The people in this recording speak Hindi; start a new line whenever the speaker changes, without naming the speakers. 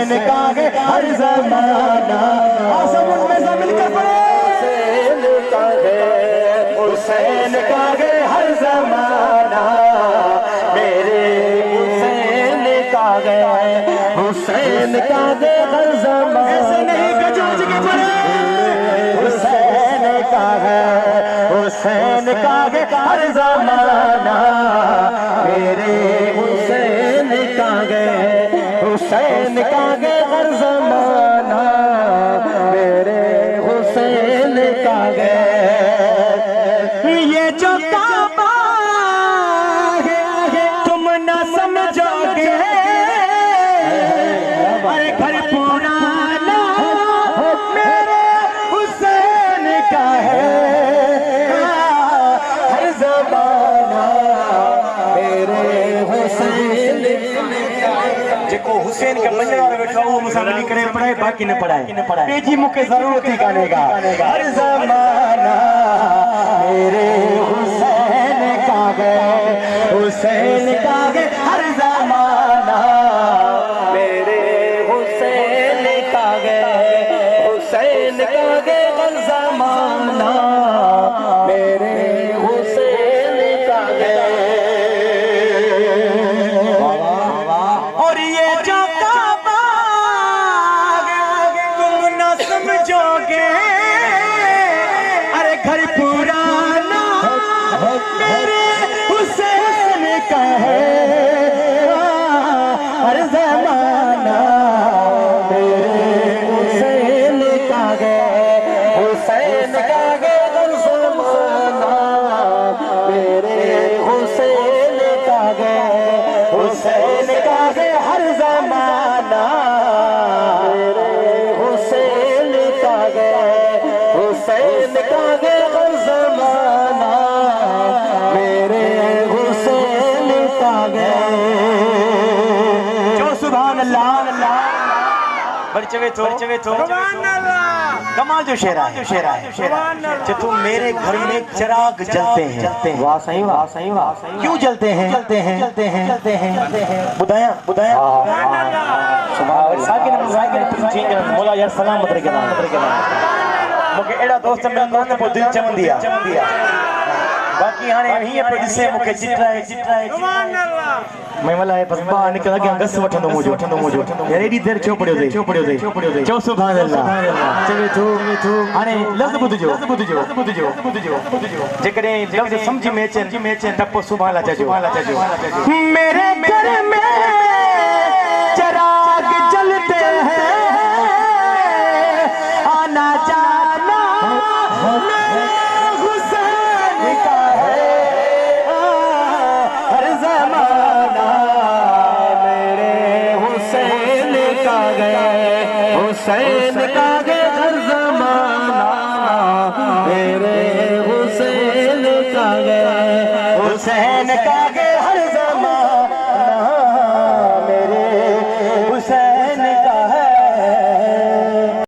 हुसैन का है हर ज़माना। सब उनमें से मिलकर पढ़े। हुसैन का है, हुसैन का है हर ज़माना, मेरे हुसैन का है, हुसैन का है हर ज़माना। ऐसे नहीं गजोज के पढ़े। हुसैन का है, हुसैन का है हर ज़माना, मेरे हुसैन का है, हुसैन का है हर ज़माना, मेरे हुसैन का है। ये जो काबा है तुम न समझोगे, अरे घर पुराना मेरे हुसैन का है, हर ज़माना मेरे हुसैन। जेको हुसैन के मंजर वाले बैठा वो मुसामनी करे पढ़ाए, बाकी न पढ़ाए। बेजी मुके जरूरत ही गाने का, हर ज़माना मेरे हुसैन का है, हुसैन का है हर ज़माना, मेरे हुसैन का है, हुसैन का है हर ज़माना, मेरे हुसैन का है। और ये जो काबा तुम न समझोगे, अरे घर पुराना मेरे हुसैन का है, हर ज़माना मेरे हुसैन का है, हुसैन का है हर ज़माना, मेरे हुसैन का है, हुसैन का है हर ज़माना, मेरे हुसैन का है, हुसैन का है हर ज़माना, मेरे हुसैन का है। जो सुभान अल्लाह बरचवे तो कमाल जो शेरा है, जो तुम मेरे घर में चिराग जलते हैं। वाह सही, वाह सही, वाह सही। क्यों जलते हैं? बुधाया बुधाया मौला यार सलामत रखे ना मुके एड़ा दोस्त मिलन ने पो दिल चमन दिया। बाकी हाने हिय पे दिसे मुके चित्राए सुभान अल्लाह। मैं मला है बस बा निकल गया गस वठंदो मुजो यार एडी देर छो पड़ियो दे चो सुभान अल्लाह चवे तो हाने लफ्ज बुधजो जेकरे लफ्ज समझी में अचन तपो सुभान अल्लाह चजो। मेरे घर में चिराग जलते हैं, आना जाना मेरे हुसैन का है, हर ज़माना मेरे हुसैन का है, हुसैन